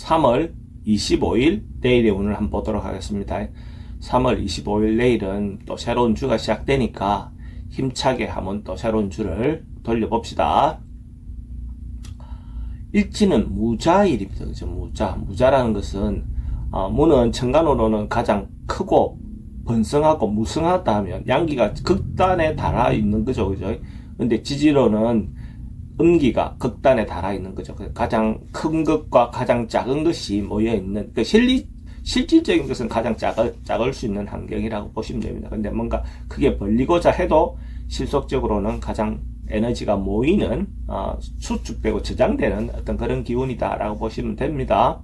3월 25일 내일의 운을 한번 보도록 하겠습니다. 3월 25일 내일은 또 새로운 주가 시작되니까 힘차게 한번 또 새로운 주를 돌려봅시다. 일지는 무자일입니다. 그죠? 무자라는 것은 무는 천간으로는 가장 크고 번성하고 무성하다 하면 양기가 극단에 달아 있는 거죠. 그죠? 근데 지지로는 음기가 극단에 달아 있는 거죠. 가장 큰 것과 가장 작은 것이 모여 있는, 실질적인 것은 가장 작을 수 있는 환경이라고 보시면 됩니다. 근데 뭔가 크게 벌리고자 해도 실속적으로는 가장 에너지가 모이는, 수축되고 저장되는 어떤 그런 기운이다라고 보시면 됩니다.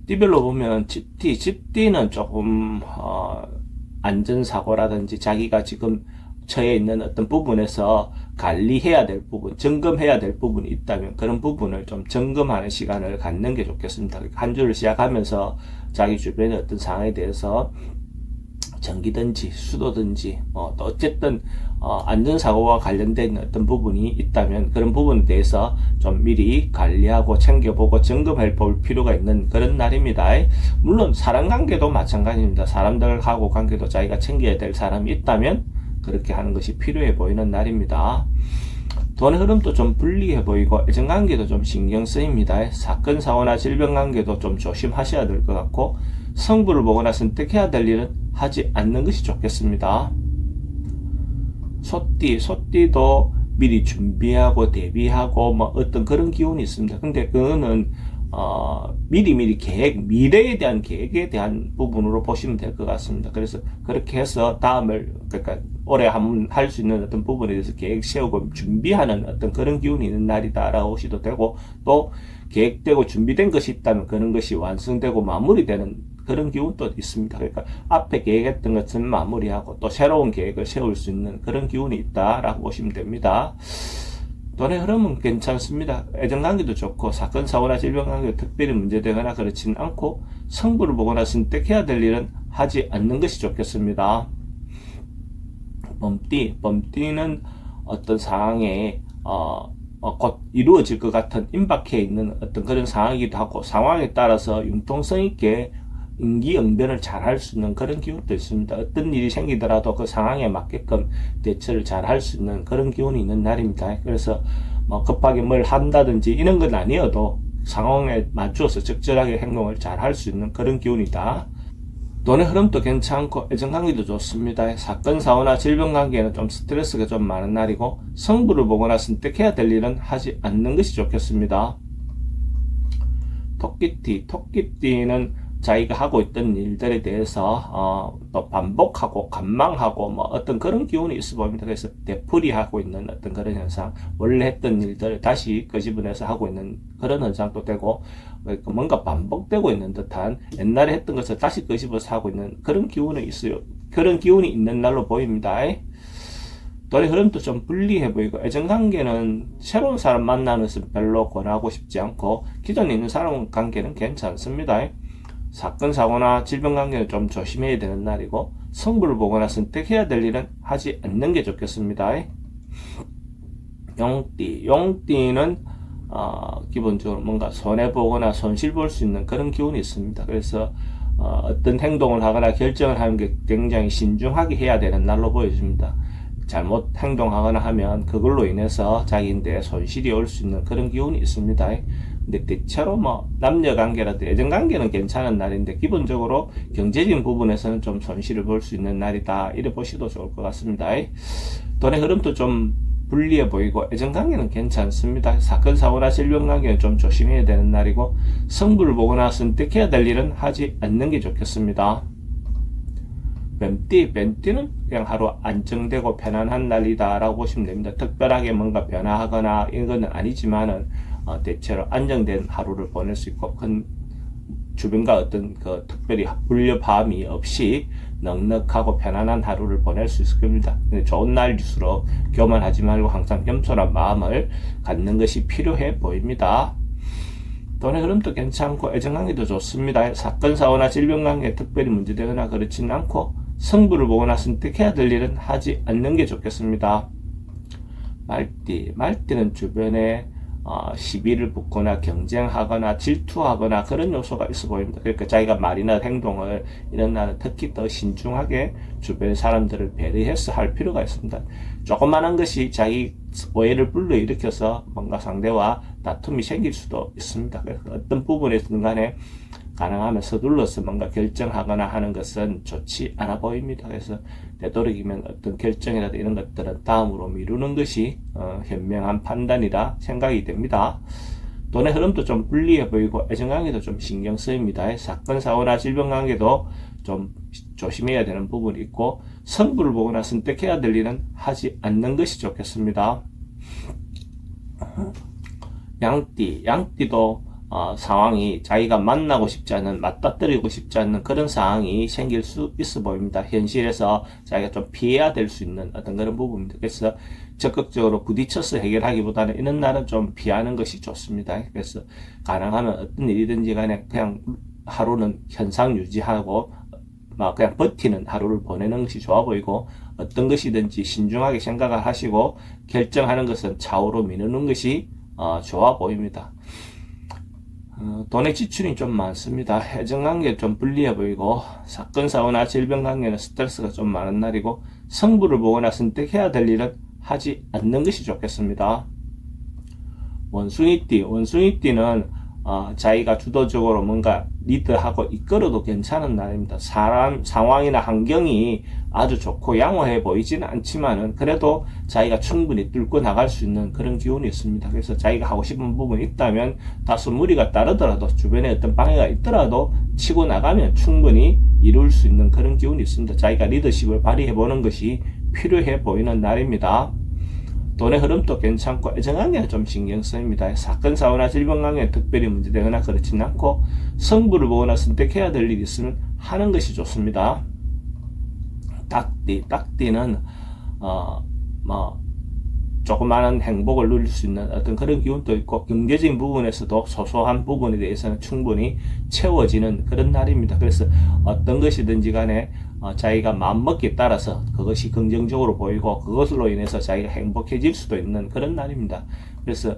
띠별로 보면 집띠는 조금, 안전사고라든지 자기가 지금 처해 있는 어떤 부분에서 관리해야 될 부분, 점검해야 될 부분이 있다면 그런 부분을 좀 점검하는 시간을 갖는 게 좋겠습니다. 한 주를 시작하면서 자기 주변의 어떤 상황에 대해서 전기든지 수도든지 또 어쨌든 안전사고와 관련된 어떤 부분이 있다면 그런 부분에 대해서 좀 미리 관리하고 챙겨보고 점검해 볼 필요가 있는 그런 날입니다. 물론 사람관계도 마찬가지입니다. 사람들하고 관계도 자기가 챙겨야 될 사람이 있다면 그렇게 하는 것이 필요해 보이는 날입니다. 돈의 흐름도 좀 불리해 보이고 애정관계도 좀 신경 쓰입니다. 사건, 사고나 질병관계도 좀 조심하셔야 될 것 같고 성부를 보거나 선택해야 될 일은 하지 않는 것이 좋겠습니다. 소띠도 미리 준비하고 대비하고 뭐 어떤 그런 기운이 있습니다. 근데 그거는 미리 계획, 미래에 대한 계획에 대한 부분으로 보시면 될 것 같습니다. 그래서 그렇게 해서 그러니까 올해 한번 할 수 있는 어떤 부분에 대해서 계획 세우고 준비하는 어떤 그런 기운이 있는 날이다라고 보셔도 되고, 또 계획되고 준비된 것이 있다면 그런 것이 완성되고 마무리되는 그런 기운도 있습니다. 그러니까 앞에 계획했던 것은 마무리하고 또 새로운 계획을 세울 수 있는 그런 기운이 있다라고 보시면 됩니다. 돈의 흐름은 괜찮습니다. 애정관계도 좋고 사건, 사고나 질병관계가 특별히 문제되거나 그렇지는 않고 성부를 보거나 선택해야 될 일은 하지 않는 것이 좋겠습니다. 범띠는 어떤 상황에 곧 이루어질 것 같은 임박해 있는 어떤 그런 상황이기도 하고 상황에 따라서 융통성 있게 임기응변을 잘 할 수 있는 그런 기운도 있습니다. 어떤 일이 생기더라도 그 상황에 맞게끔 대처를 잘 할 수 있는 그런 기운이 있는 날입니다. 그래서 뭐 급하게 뭘 한다든지 이런 건 아니어도 상황에 맞추어서 적절하게 행동을 잘 할 수 있는 그런 기운이다. 돈의 흐름도 괜찮고 애정관계도 좋습니다. 사건, 사고나 질병관계는 좀 스트레스가 좀 많은 날이고 성부를 보거나 선택해야 될 일은 하지 않는 것이 좋겠습니다. 토끼띠는 자기가 하고 있던 일들에 대해서 또 반복하고 관망하고 뭐 어떤 그런 기운이 있어 보입니다. 그래서 되풀이하고 있는 어떤 그런 현상, 원래 했던 일들을 다시 끄집어내서 하고 있는 그런 현상도 되고, 뭔가 반복되고 있는 듯한 옛날에 했던 것을 다시 끄집어서 하고 있는 그런 기운이 있어요. 그런 기운이 있는 날로 보입니다. 돈의 흐름도 좀 불리해 보이고 애정관계는 새로운 사람 만나는 것은 별로 권하고 싶지 않고 기존에 있는 사람 관계는 괜찮습니다. 사건, 사고나 질병관계는 좀 조심해야 되는 날이고 성부를 보거나 선택해야 될 일은 하지 않는 게 좋겠습니다. 용띠는 기본적으로 뭔가 손해보거나 손실 볼 수 있는 그런 기운이 있습니다. 그래서 어떤 행동을 하거나 결정을 하는 게 굉장히 신중하게 해야 되는 날로 보여집니다. 잘못 행동하거나 하면 그걸로 인해서 자기인데 손실이 올 수 있는 그런 기운이 있습니다. 근데 대체로 뭐 남녀관계라도 애정관계는 괜찮은 날인데 기본적으로 경제적인 부분에서는 좀 손실을 볼 수 있는 날이다, 이래 보셔도 좋을 것 같습니다. 돈의 흐름도 좀 불리해 보이고 애정관계는 괜찮습니다. 사건, 사고나 질병관계는 좀 조심해야 되는 날이고 성부를 보거나 선택해야 될 일은 하지 않는 게 좋겠습니다. 뱀띠는 그냥 하루 안정되고 편안한 날이다 라고 보시면 됩니다. 특별하게 뭔가 변화하거나 이런 건 아니지만은 대체로 안정된 하루를 보낼 수 있고 큰 주변과 어떤 특별히 불협화음이 없이 넉넉하고 편안한 하루를 보낼 수 있을 겁니다. 근데 좋은 날일수록 교만하지 말고 항상 겸손한 마음을 갖는 것이 필요해 보입니다. 돈의 흐름도 괜찮고 애정관계도 좋습니다. 사건, 사고나 질병관계에 특별히 문제되거나 그렇지는 않고 성부를 보거나 선택해야 될 일은 하지 않는 게 좋겠습니다. 말띠는 주변에 시비를 붙거나 경쟁하거나 질투하거나 그런 요소가 있어 보입니다. 그러니까 자기가 말이나 행동을 이런 날은 특히 더 신중하게 주변 사람들을 배려해서 할 필요가 있습니다. 조그마한 것이 자기 오해를 불러일으켜서 뭔가 상대와 다툼이 생길 수도 있습니다. 그래서 어떤 부분에서든 간에 가능하면 서둘러서 뭔가 결정하거나 하는 것은 좋지 않아 보입니다. 그래서 되도록이면 어떤 결정이라든지 이런 것들은 다음으로 미루는 것이 현명한 판단이라 생각이 됩니다. 돈의 흐름도 좀 불리해 보이고 애정관계도 좀 신경 쓰입니다. 사건, 사고나 질병 관계도 좀 조심해야 되는 부분이 있고 성부를 보거나 선택해야 될 일은 하지 않는 것이 좋겠습니다. 양띠도 상황이 자기가 만나고 싶지 않은, 맞닥뜨리고 싶지 않는 그런 상황이 생길 수 있어 보입니다. 현실에서 자기가 좀 피해야 될 수 있는 어떤 그런 부분입니다. 그래서 적극적으로 부딪혀서 해결하기보다는 이런 날은 좀 피하는 것이 좋습니다. 그래서 가능하면 어떤 일이든지 간에 그냥 하루는 현상 유지하고 그냥 버티는 하루를 보내는 것이 좋아 보이고, 어떤 것이든지 신중하게 생각을 하시고 결정하는 것은 좌우로 미루는 것이 좋아 보입니다. 돈의 지출이 좀 많습니다. 애정관계 좀 불리해 보이고, 사건, 사고나 질병 관계는 스트레스가 좀 많은 날이고, 성부를 보거나 선택해야 될 일은 하지 않는 것이 좋겠습니다. 원숭이띠는 자기가 주도적으로 뭔가 리드하고 이끌어도 괜찮은 날입니다. 상황이나 환경이 아주 좋고 양호해 보이지는 않지만은 그래도 자기가 충분히 뚫고 나갈 수 있는 그런 기운이 있습니다. 그래서 자기가 하고 싶은 부분이 있다면 다소 무리가 따르더라도, 주변에 어떤 방해가 있더라도 치고 나가면 충분히 이룰 수 있는 그런 기운이 있습니다. 자기가 리더십을 발휘해 보는 것이 필요해 보이는 날입니다. 돈의 흐름도 괜찮고 애정관계는 좀 신경 쓰입니다. 사건, 사고나 질병 관계는 특별히 문제되거나 그렇지는 않고, 성부를 보거나 선택해야 될 일이 있으면 하는 것이 좋습니다. 닭띠는 조그마한 행복을 누릴 수 있는 어떤 그런 기운도 있고, 경제적인 부분에서도 소소한 부분에 대해서는 충분히 채워지는 그런 날입니다. 그래서 어떤 것이든지 간에 자기가 마음먹기에 따라서 그것이 긍정적으로 보이고, 그것으로 인해서 자기가 행복해질 수도 있는 그런 날입니다. 그래서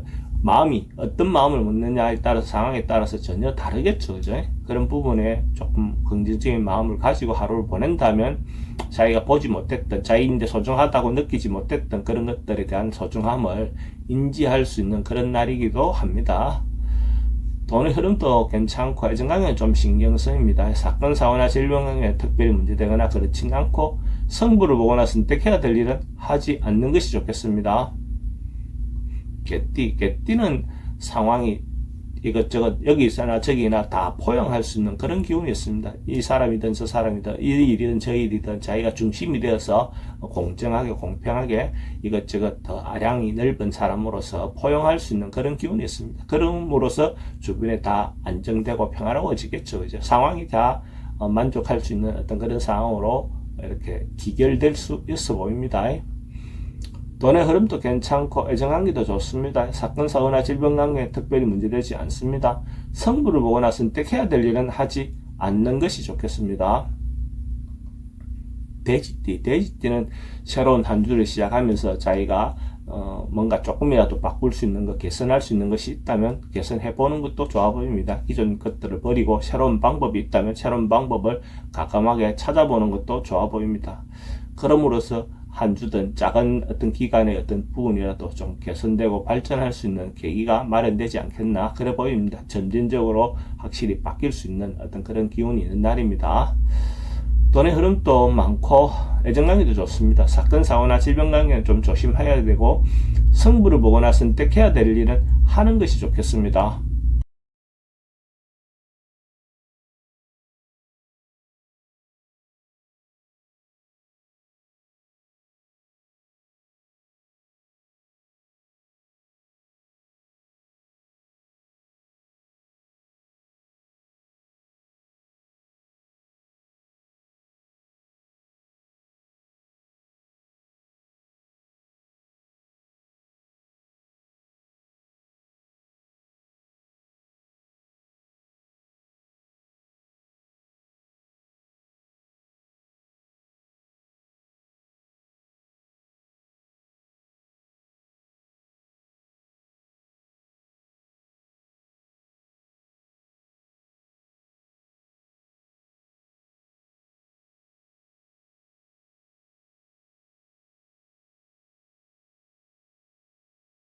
어떤 마음을 먹느냐에 따라서, 상황에 따라서 전혀 다르겠죠. 그죠? 그런 부분에 조금 긍정적인 마음을 가지고 하루를 보낸다면 자기가 보지 못했던, 자기인데 소중하다고 느끼지 못했던 그런 것들에 대한 소중함을 인지할 수 있는 그런 날이기도 합니다. 돈의 흐름도 괜찮고 애정관계는 좀 신경 쓰입니다. 사건, 사고나 질병 관계에 특별히 문제되거나 그렇지는 않고, 성부를 보거나 선택해야 될 일은 하지 않는 것이 좋겠습니다. 개띠는 상황이 이것저것 여기서나 저기나 다 포용할 수 있는 그런 기운이 있습니다. 이 사람이든 저 사람이든, 이 일이든 저 일이든 자기가 중심이 되어서 공정하게 공평하게 이것저것 더 아량이 넓은 사람으로서 포용할 수 있는 그런 기운이 있습니다. 그럼으로써 주변에 다 안정되고 평화로워지겠죠. 이제 상황이 다 만족할 수 있는 어떤 그런 상황으로 이렇게 기결될 수 있어 보입니다. 돈의 흐름도 괜찮고 애정관계도 좋습니다. 사건, 사고나 질병 관계에 특별히 문제되지 않습니다. 성부를 보거나 선택해야 될 일은 하지 않는 것이 좋겠습니다. 돼지띠는 새로운 한 주를 시작하면서 자기가 뭔가 조금이라도 바꿀 수 있는 것, 개선할 수 있는 것이 있다면 개선해보는 것도 좋아 보입니다. 기존 것들을 버리고 새로운 방법이 있다면 새로운 방법을 과감하게 찾아보는 것도 좋아 보입니다. 그럼으로써 한 주든 작은 어떤 기간의 어떤 부분이라도 좀 개선되고 발전할 수 있는 계기가 마련되지 않겠나 그래 보입니다. 점진적으로 확실히 바뀔 수 있는 어떤 그런 기운이 있는 날입니다. 돈의 흐름도 많고 애정관계도 좋습니다. 사건, 사고나 질병 관계는 좀 조심해야 되고, 성부를 보거나 선택해야 될 일은 하는 것이 좋겠습니다.